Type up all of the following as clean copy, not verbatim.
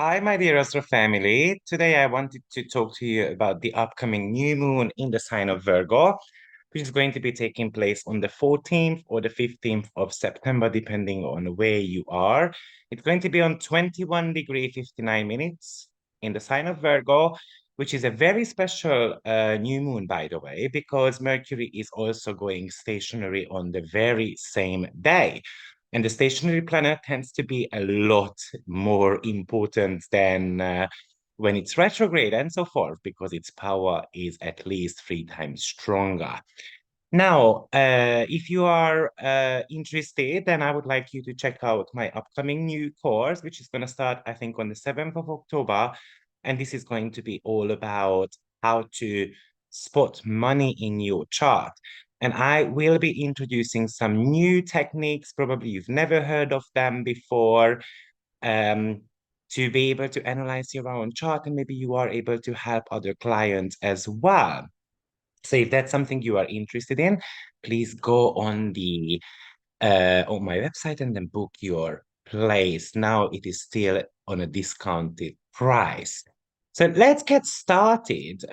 Hi, my dear Astro family. Today I wanted to talk to you about the upcoming new moon in the sign of Virgo, which is going to be taking place on the 14th or the 15th of September, depending on where you are. It's going to be on 21 degree 59 minutes in the sign of Virgo, which is a very special new moon, by the way, because Mercury is also going stationary on the very same day. And the stationary planet tends to be a lot more important than when it's retrograde and so forth, because its power is at least 3 times stronger. Now, if you are interested, then I would like you to check out my upcoming new course, which is going to start, I think, on the 7th of October. And this is going to be all about how to spot money in your chart. And I will be introducing some new techniques. Probably you've never heard of them before, um, to be able to analyze your own chart. And maybe you are able to help other clients as well. So if that's something you are interested in, please go on my website and then book your place. Now it is still on a discounted price. So let's get started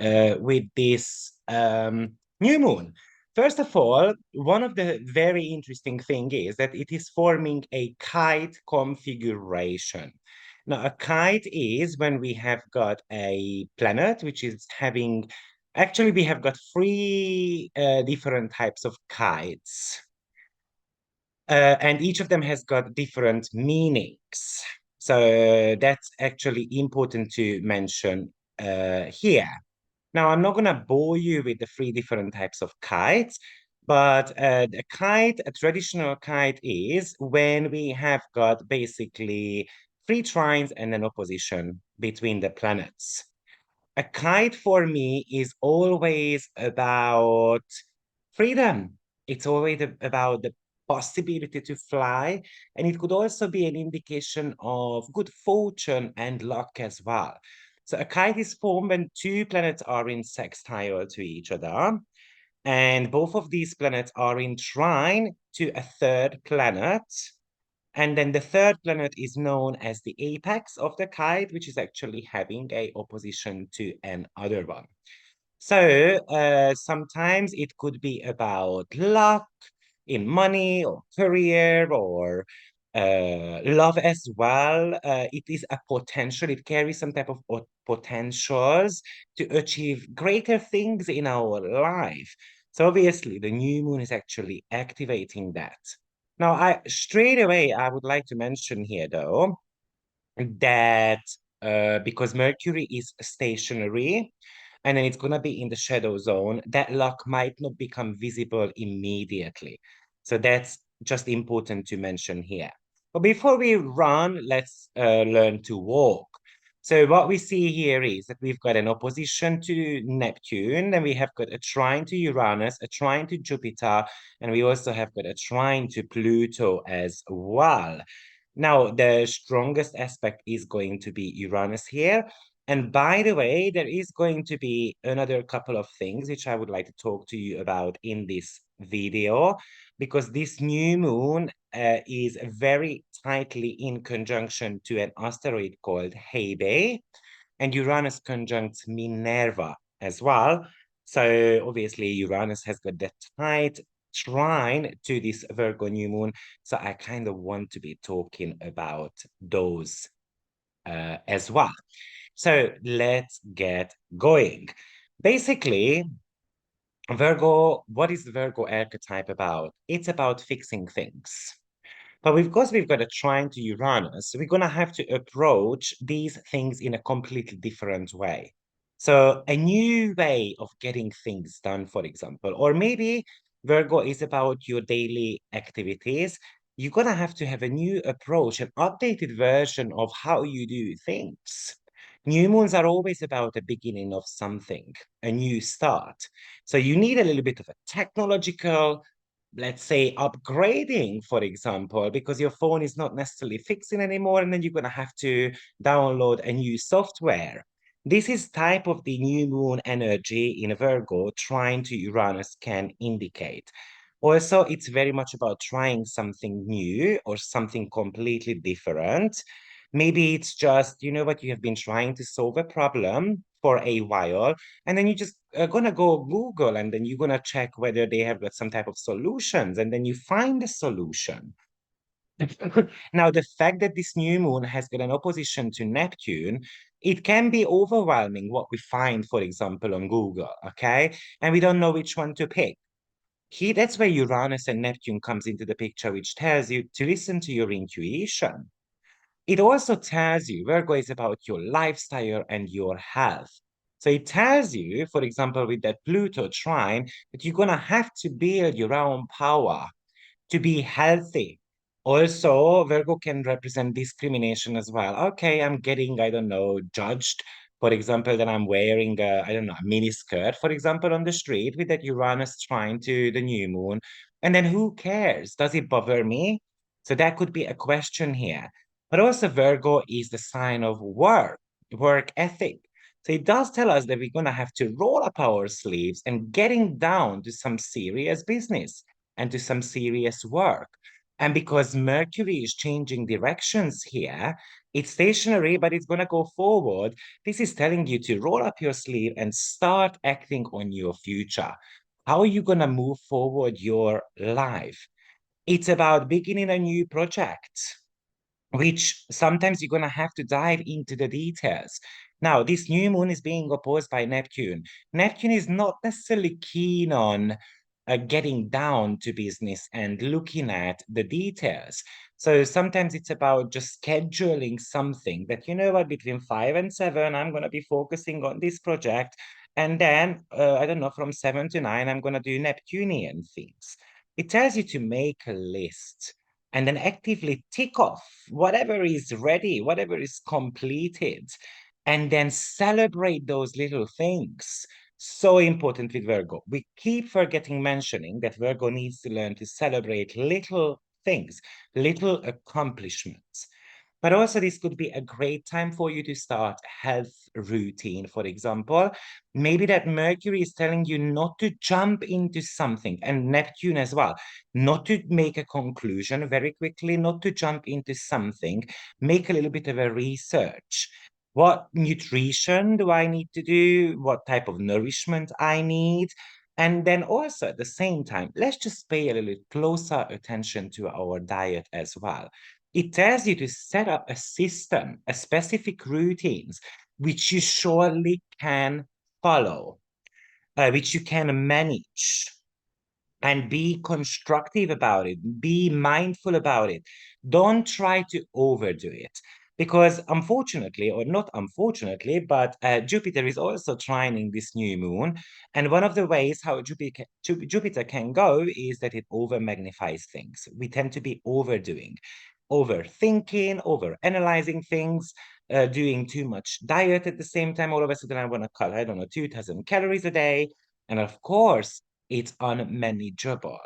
with this new moon. First of all, one of the very interesting thing is that it is forming a kite configuration. Now, a kite is when we have got a planet which is having, actually, we have got three different types of kites. And each of them has got different meanings. So that's actually important to mention here. Now, I'm not going to bore you with the three different types of kites, but a traditional kite is when we have got basically three trines and an opposition between the planets. A kite for me is always about freedom. It's always about the possibility to fly, and it could also be an indication of good fortune and luck as well. So a kite is formed when two planets are in sextile to each other, and both of these planets are in trine to a third planet. And then the third planet is known as the apex of the kite, which is actually having a opposition to another one. So sometimes it could be about luck in money or career or love as well. It is a potential. It carries some type of potentials to achieve greater things in our life. So obviously, the new moon is actually activating that. Now, I straight away I would like to mention here though that because Mercury is stationary and then it's going to be in the shadow zone, that luck might not become visible immediately. So that's just important to mention here. But before we run, let's learn to walk. So what we see here is that we've got an opposition to Neptune, then we have got a trine to Uranus, a trine to Jupiter, and we also have got a trine to Pluto as well. Now, the strongest aspect is going to be Uranus here. And by the way, there is going to be another couple of things which I would like to talk to you about in this video, because this new moon is very tightly in conjunction to an asteroid called Hebe, and Uranus conjuncts Minerva as well. So obviously Uranus has got that tight trine to this Virgo new moon. So I kind of want to be talking about those as well. So let's get going. Basically, Virgo, what is the Virgo archetype about? It's about fixing things. But because we've got a trine to Uranus, we're going to have to approach these things in a completely different way. So a new way of getting things done, for example, or maybe Virgo is about your daily activities. You're going to have a new approach, an updated version of how you do things. New moons are always about the beginning of something, a new start. So you need a little bit of a technological, let's say, upgrading, for example, because your phone is not necessarily fixing anymore, and then you're going to have to download a new software. This is type of the new moon energy in Virgo trying to Uranus can indicate. Also, it's very much about trying something new or something completely different. Maybe it's just, you know what, you have been trying to solve a problem for a while, and then you just gonna go Google, and then you're gonna check whether they have got some type of solutions, and then you find a solution. Now, the fact that this new moon has got an opposition to Neptune, it can be overwhelming what we find, for example, on Google, okay? And we don't know which one to pick. That's where Uranus and Neptune comes into the picture, which tells you to listen to your intuition. It also tells you, Virgo is about your lifestyle and your health. So it tells you, for example, with that Pluto trine, that you're going to have to build your own power to be healthy. Also, Virgo can represent discrimination as well. Okay, I'm getting, I don't know, judged. For example, that I'm wearing, I don't know, a mini skirt, for example, on the street with that Uranus trine to the new moon. And then who cares? Does it bother me? So that could be a question here. But also, Virgo is the sign of work ethic. So it does tell us that we're going to have to roll up our sleeves and getting down to some serious business and to some serious work. And because Mercury is changing directions here, it's stationary, but it's going to go forward. This is telling you to roll up your sleeve and start acting on your future. How are you going to move forward your life? It's about beginning a new project, which sometimes you're going to have to dive into the details. Now, this new moon is being opposed by Neptune. Neptune is not necessarily keen on getting down to business and looking at the details. So sometimes it's about just scheduling something that, you know what, between 5 and 7, I'm going to be focusing on this project. And then, I don't know, from 7 to 9, I'm going to do Neptunian things. It tells you to make a list and then actively tick off whatever is ready, whatever is completed, and then celebrate those little things. So important with Virgo. We keep forgetting mentioning that Virgo needs to learn to celebrate little things, little accomplishments. But also, this could be a great time for you to start health routine, for example. Maybe that Mercury is telling you not to jump into something, and Neptune as well, not to make a conclusion very quickly, not to jump into something, make a little bit of a research. What nutrition do I need to do? What type of nourishment I need? And then also at the same time, let's just pay a little closer attention to our diet as well. It tells you to set up a system, a specific routines, which you surely can follow, which you can manage and be constructive about it, be mindful about it. Don't try to overdo it. Because unfortunately, or not unfortunately, but Jupiter is also trining this new moon. And one of the ways how Jupiter can go is that it over magnifies things. We tend to be overdoing, overthinking, over analyzing things, doing too much diet at the same time. All of a sudden, I want to cut, I don't know, 2,000 calories a day. And of course, it's unmanageable.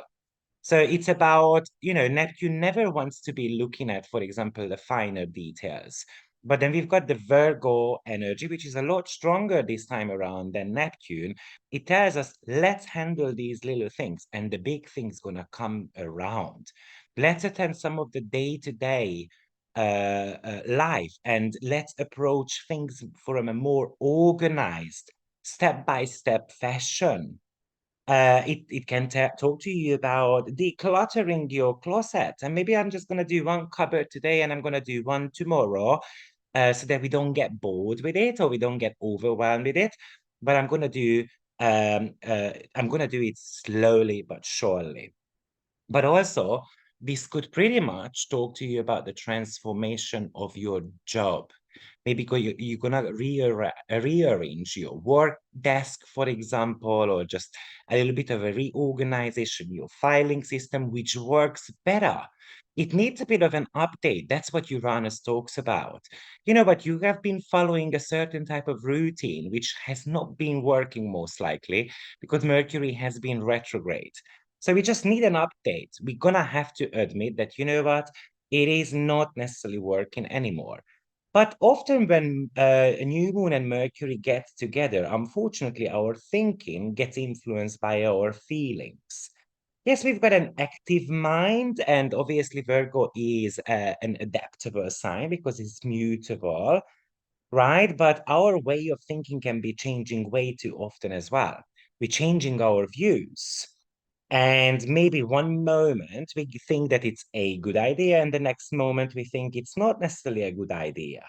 So it's about, Neptune never wants to be looking at, for example, the finer details. But then we've got the Virgo energy, which is a lot stronger this time around than Neptune. It tells us, let's handle these little things, and the big thing's gonna come around. Let's attend some of the day-to-day life, and let's approach things from a more organized, step-by-step fashion. It can talk to you about decluttering your closet. And maybe I'm just going to do one cupboard today and I'm going to do one tomorrow, so that we don't get bored with it or we don't get overwhelmed with it. But I'm going to do it slowly but surely. But also, this could pretty much talk to you about the transformation of your job. Maybe you're gonna rearrange your work desk, for example, or just a little bit of a reorganization, your filing system, which works better. It needs a bit of an update. That's what Uranus talks about. You know, but you have been following a certain type of routine, which has not been working most likely because Mercury has been retrograde. So we just need an update. We're gonna have to admit that, you know what, it is not necessarily working anymore. But often when a new moon and Mercury get together, unfortunately, our thinking gets influenced by our feelings. Yes, we've got an active mind, and obviously Virgo is an adaptable sign because it's mutable, right? But our way of thinking can be changing way too often as well. We're changing our views. And maybe one moment we think that it's a good idea, and the next moment we think it's not necessarily a good idea.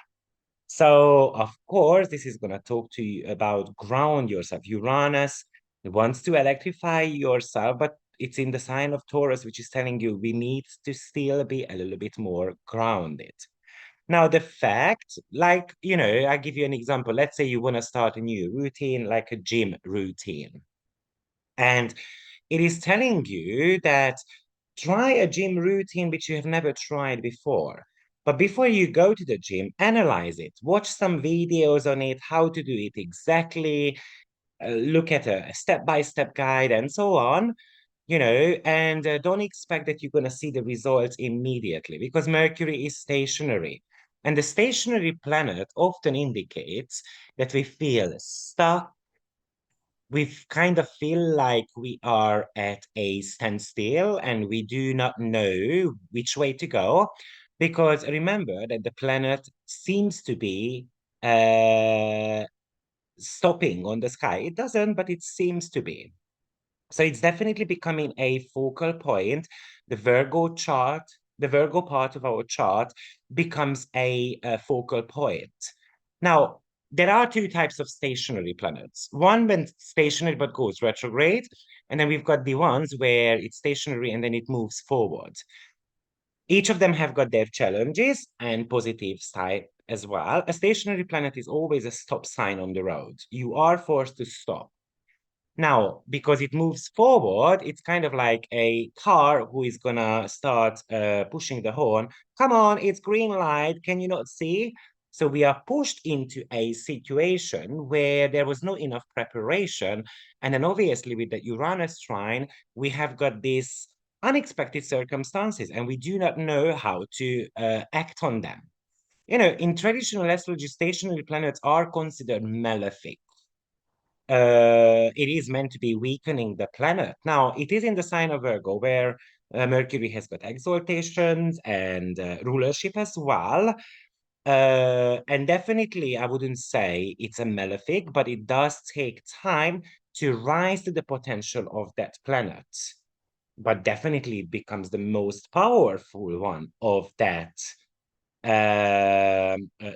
So, of course, this is going to talk to you about ground yourself. Uranus wants to electrify yourself, but it's in the sign of Taurus, which is telling you we need to still be a little bit more grounded. Now, the fact, like, I give you an example. Let's say you want to start a new routine, like a gym routine. And it is telling you that try a gym routine which you have never tried before. But before you go to the gym, analyze it, watch some videos on it, how to do it exactly, look at a step-by-step guide and so on, and don't expect that you're going to see the results immediately because Mercury is stationary. And the stationary planet often indicates that we feel stuck, we kind of feel like we are at a standstill and we do not know which way to go. Because remember that the planet seems to be uh, stopping on the sky. It doesn't, but it seems to be. So it's definitely becoming a focal point. The Virgo chart, the Virgo part of our chart becomes a focal point. Now, there are two types of stationary planets. One when stationary but goes retrograde, and then we've got the ones where it's stationary and then it moves forward. Each of them have got their challenges and positive side as well. A stationary planet is always a stop sign on the road. You are forced to stop. Now, because it moves forward, it's kind of like a car who is gonna start pushing the horn. Come on, it's green light. Can you not see? So we are pushed into a situation where there was not enough preparation. And then obviously with the Uranus trine, we have got these unexpected circumstances and we do not know how to act on them. In traditional astrology, stationary planets are considered malefic. It is meant to be weakening the planet. Now, it is in the sign of Virgo, where Mercury has got exaltations and rulership as well. And definitely, I wouldn't say it's a malefic, but it does take time to rise to the potential of that planet. But definitely, it becomes the most powerful one of that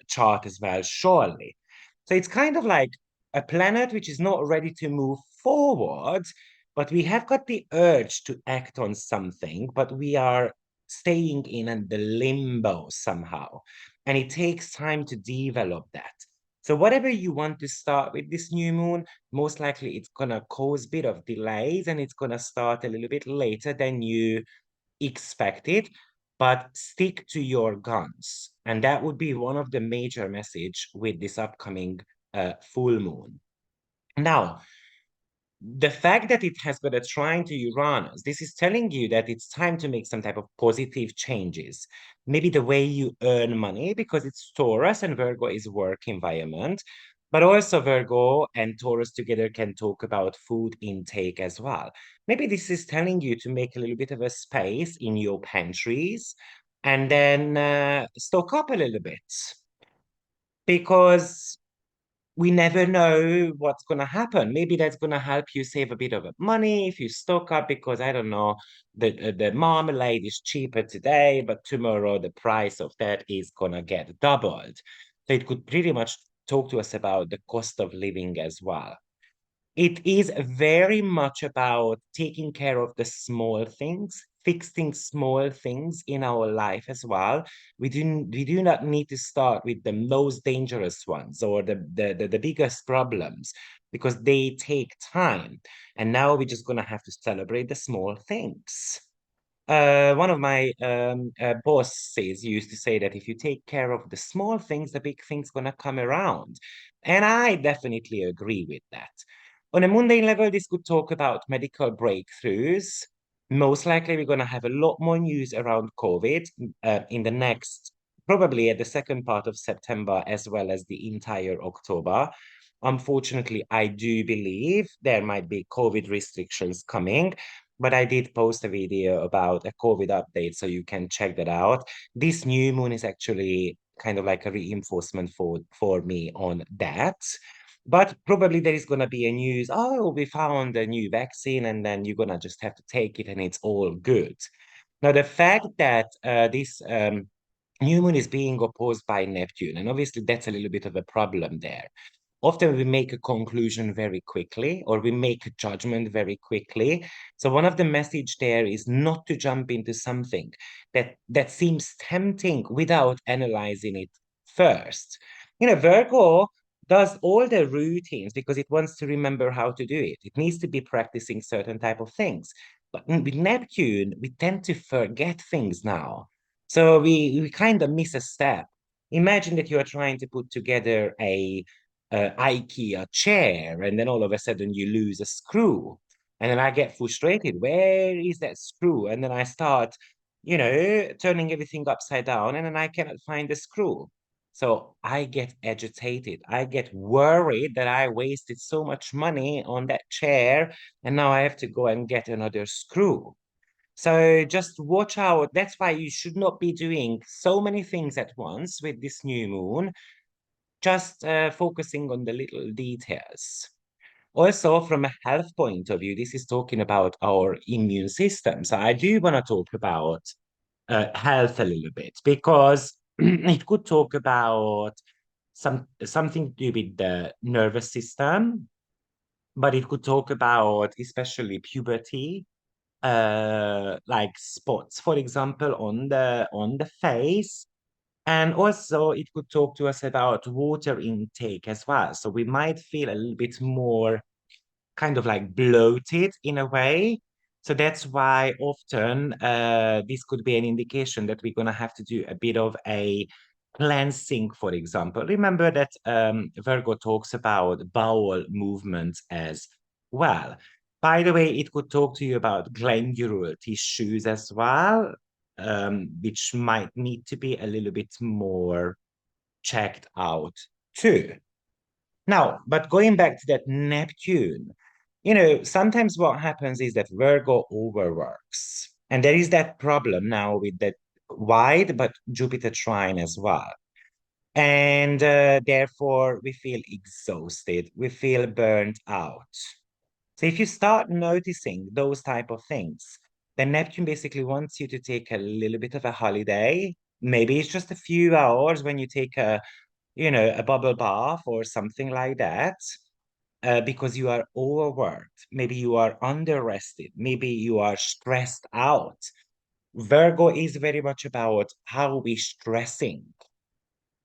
chart as well, surely. So it's kind of like a planet which is not ready to move forward, but we have got the urge to act on something, but we are staying in the limbo somehow. And it takes time to develop that. So whatever you want to start with this new moon, most likely it's gonna cause a bit of delays and it's gonna start a little bit later than you expect it, but stick to your guns. And that would be one of the major message with this upcoming full moon. Now, the fact that it has got a trine to Uranus, this is telling you that it's time to make some type of positive changes. Maybe the way you earn money, because it's Taurus and Virgo is work environment, but also Virgo and Taurus together can talk about food intake as well. Maybe this is telling you to make a little bit of a space in your pantries and then stock up a little bit because we never know what's going to happen. Maybe that's going to help you save a bit of money if you stock up because I don't know, the marmalade is cheaper today, but tomorrow the price of that is going to get doubled. So it could pretty much talk to us about the cost of living as well. It is very much about taking care of the small things, fixing small things in our life as well. We do not need to start with the most dangerous ones or the biggest problems because they take time. And now we're just gonna have to celebrate the small things. One of my bosses used to say that if you take care of the small things, the big things gonna come around. And I definitely agree with that. On a mundane level, this could talk about medical breakthroughs. Most likely, we're gonna have a lot more news around COVID in the next, probably at the second part of September, as well as the entire October. Unfortunately, I do believe there might be COVID restrictions coming. but I did post a video about a COVID update, so you can check that out. This new moon is actually kind of like a reinforcement for me on that. But probably there is gonna be a news, oh, we found a new vaccine, and then you're gonna just have to take it and it's all good. Now, the fact that this new moon is being opposed by Neptune, and obviously that's a little bit of a problem there. Often we make a conclusion very quickly, or we make a judgment very quickly. So one of the message there is not to jump into something that seems tempting without analyzing it first. Virgo does all the routines because it wants to remember how to do it. It needs to be practicing certain type of things. But with Neptune, we tend to forget things now. So we kind of miss a step. Imagine that you are trying to put together a IKEA chair, and then all of a sudden you lose a screw. And then I get frustrated. Where is that screw? And then I start, turning everything upside down, and then I cannot find the screw. So I get agitated. I get worried that I wasted so much money on that chair, and now I have to go and get another screw. So just watch out. That's why you should not be doing so many things at once with this new moon, just focusing on the little details. Also, from a health point of view, this is talking about our immune system. So I do want to talk about health a little bit because it could talk about something to do with the nervous system, but it could talk about especially puberty, like spots, for example, on the face. And also, it could talk to us about water intake as well. So we might feel a little bit more kind of like bloated in a way. So that's why often this could be an indication that we're going to have to do a bit of a cleansing, for example. Remember that Virgo talks about bowel movements as well. By the way, it could talk to you about glandular tissues as well, which might need to be a little bit more checked out too. Now, but going back to that Neptune, sometimes what happens is that Virgo overworks. And there is that problem now with that wide, but Jupiter trine as well. And therefore, we feel exhausted, we feel burnt out. So if you start noticing those type of things, then Neptune basically wants you to take a little bit of a holiday. Maybe it's just a few hours when you take a bubble bath or something like that, because you are overworked. Maybe you are under-rested. Maybe you are stressed out. Virgo is very much about how we stressing.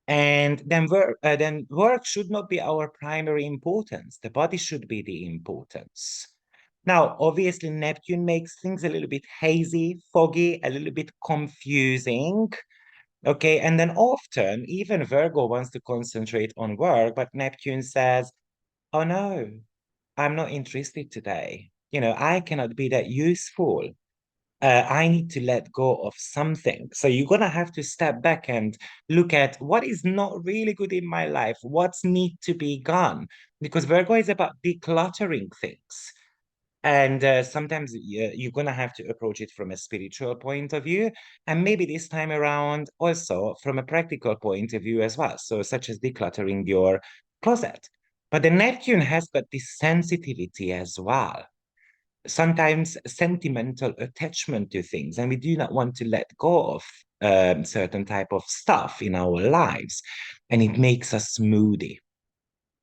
And then work should not be our primary importance. The body should be the importance. Now, obviously, Neptune makes things a little bit hazy, foggy, a little bit confusing. Okay, and then often even Virgo wants to concentrate on work, but Neptune says, oh no, I'm not interested today. I cannot be that useful. I need to let go of something. So you're gonna have to step back and look at what is not really good in my life, what's need to be gone. Because Virgo is about decluttering things. And sometimes you're going to have to approach it from a spiritual point of view. And maybe this time around, also from a practical point of view as well. So, such as decluttering your closet. But the Neptune has got this sensitivity as well. Sometimes sentimental attachment to things. And we do not want to let go of certain type of stuff in our lives. And it makes us moody.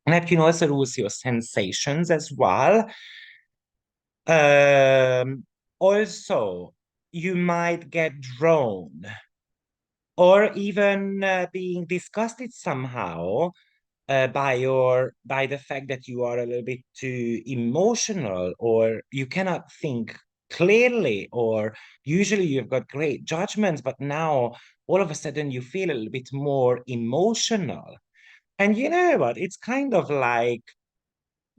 Neptune also rules your sensations as well. Um, Also, you might get drawn or even being disgusted somehow by the fact that you are a little bit too emotional or you cannot think clearly, or usually you've got great judgments, but now all of a sudden you feel a little bit more emotional. And you know what? It's kind of like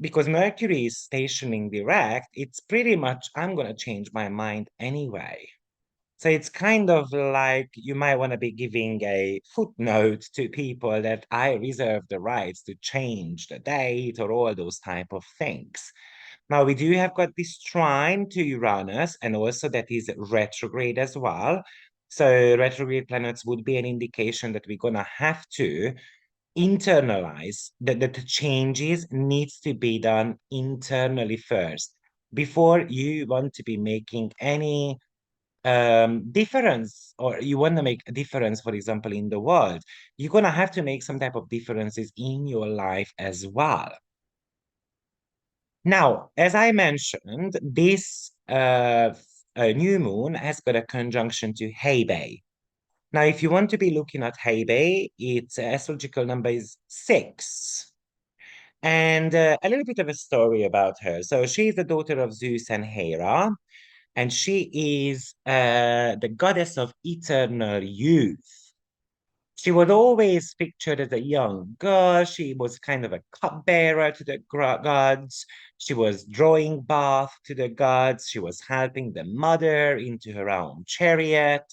because Mercury is stationing direct, it's pretty much, I'm going to change my mind anyway. So it's kind of like you might want to be giving a footnote to people that I reserve the rights to change the date or all those type of things. Now we do have got this trine to Uranus, and also that is retrograde as well. So retrograde planets would be an indication that we're gonna have to internalize that the changes needs to be done internally first before you want to be making any difference, or you want to make a difference, for example, in the world. You're gonna have to make some type of differences in your life as well. Now, as I mentioned, this new moon has got a conjunction to Hebe. Now, if you want to be looking at Hebe, its astrological number is 6. And a little bit of a story about her. So she's the daughter of Zeus and Hera, and she is the goddess of eternal youth. She was always pictured as a young girl. She was kind of a cupbearer to the gods. She was drawing bath to the gods. She was helping the mother into her own chariot,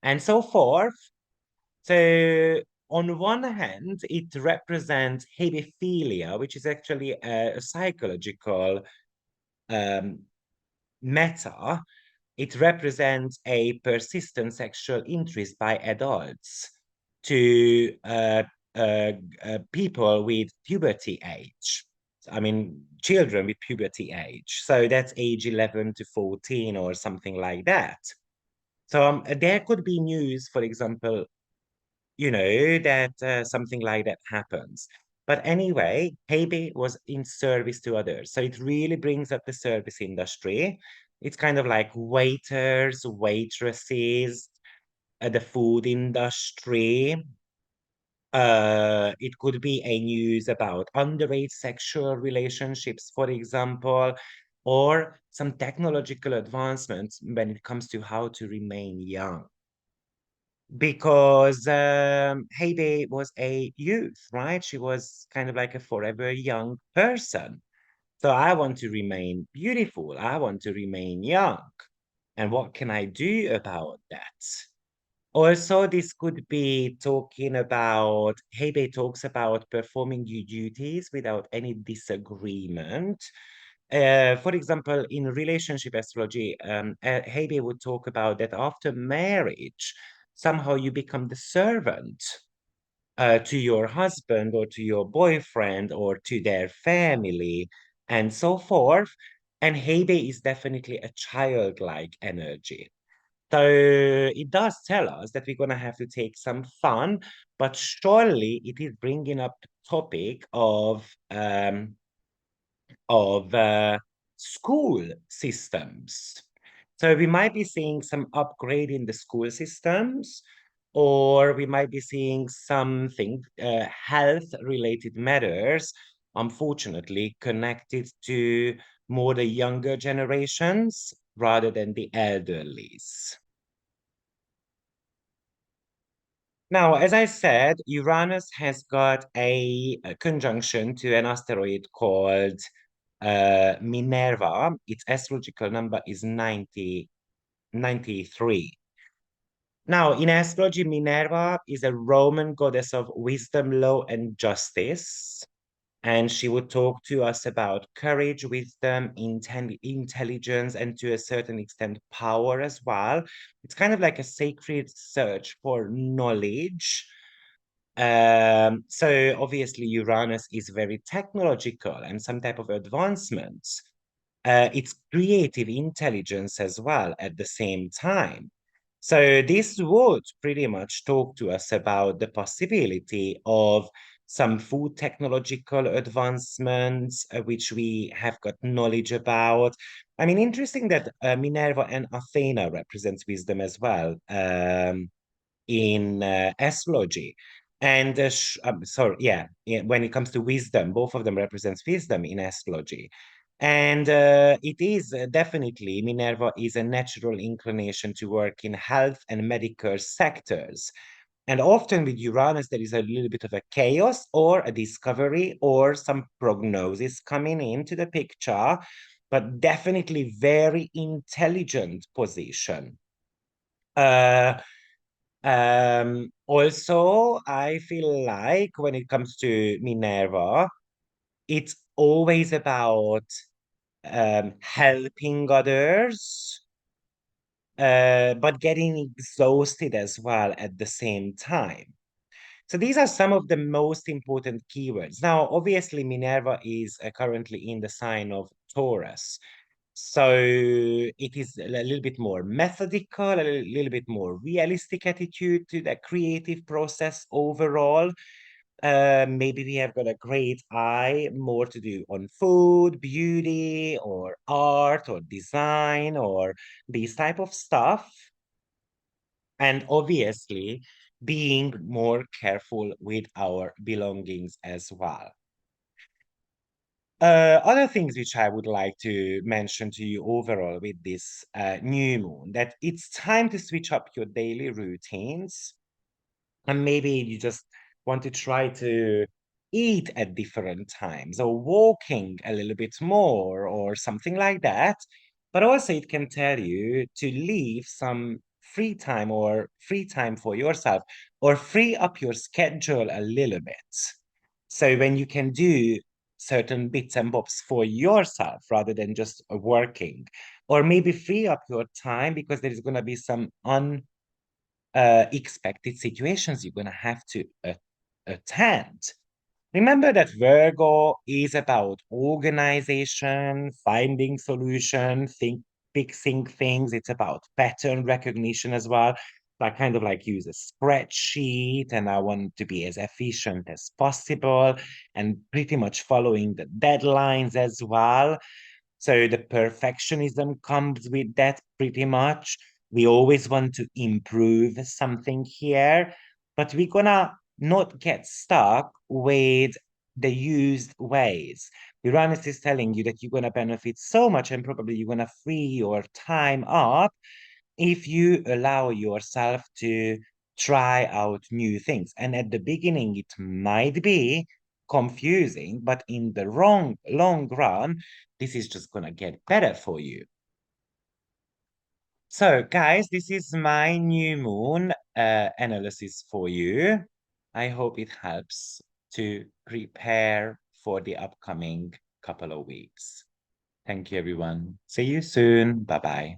and so forth. So, on one hand, it represents hebephilia, which is actually a psychological um, meta. It represents a persistent sexual interest by adults to people with puberty age. I mean, children with puberty age. So that's age 11 to 14 or something like that. So there could be news, for example, that something like that happens. But anyway, Hebe was in service to others. So it really brings up the service industry. It's kind of like waiters, waitresses, the food industry. It could be a news about underage sexual relationships, for example, or some technological advancements when it comes to how to remain young, because Hebe was a youth, right? She was kind of like a forever young person. So I want to remain beautiful. I want to remain young. And what can I do about that? Also, this could be talking about, Hebe talks about performing your duties without any disagreement. For example, in relationship astrology, Hebe would talk about that after marriage, somehow you become the servant to your husband or to your boyfriend or to their family and so forth. And Hebe is definitely a childlike energy. So it does tell us that we're going to have to take some fun, but surely it is bringing up the topic of school systems. So we might be seeing some upgrade in the school systems, or we might be seeing something health-related matters, unfortunately, connected to more the younger generations rather than the elderlies. Now, as I said, Uranus has got a conjunction to an asteroid called Minerva. Its astrological number is 93. Now, in astrology, Minerva is a Roman goddess of wisdom, law, and justice. And she would talk to us about courage, wisdom, intelligence, and to a certain extent, power as well. It's kind of like a sacred search for knowledge. So obviously Uranus is very technological and some type of advancements. It's creative intelligence as well at the same time. So this would pretty much talk to us about the possibility of some food technological advancements, which we have got knowledge about. I mean, interesting that Minerva and Athena represents wisdom as well. In astrology. And sorry, when it comes to wisdom, both of them represents wisdom in astrology. And it is definitely, Minerva is a natural inclination to work in health and medical sectors. And often with Uranus, there is a little bit of a chaos or a discovery or some prognosis coming into the picture, but definitely very intelligent position. Uh, Also, I feel like when it comes to Minerva, it's always about helping others, but getting exhausted as well at the same time. So these are some of the most important keywords. Now, obviously, Minerva is currently in the sign of Taurus. So it is a little bit more methodical, a little bit more realistic attitude to the creative process overall. Maybe we have got a great eye, more to do on food, beauty, or art, or design, or these type of stuff. And obviously, being more careful with our belongings as well. Other things which I would like to mention to you overall with this new moon, that it's time to switch up your daily routines. And maybe you just want to try to eat at different times or walking a little bit more or something like that. But also, it can tell you to leave some free time for yourself or free up your schedule a little bit. So when you can do certain bits and bobs for yourself rather than just working, or maybe free up your time because there is going to be some expected situations you're going to have to attend. Remember that Virgo is about organization, finding solution, fixing things. It's about pattern recognition as well. I kind of like use a spreadsheet and I want to be as efficient as possible and pretty much following the deadlines as well. So the perfectionism comes with that pretty much. We always want to improve something here, but we're gonna not get stuck with the used ways. Uranus is telling you that you're gonna benefit so much and probably you're gonna free your time up if you allow yourself to try out new things. And at the beginning, it might be confusing, but in the long run, this is just gonna get better for you. So, guys, this is my new moon analysis for you. I hope it helps to prepare for the upcoming couple of weeks. Thank you, everyone. See you soon. Bye bye.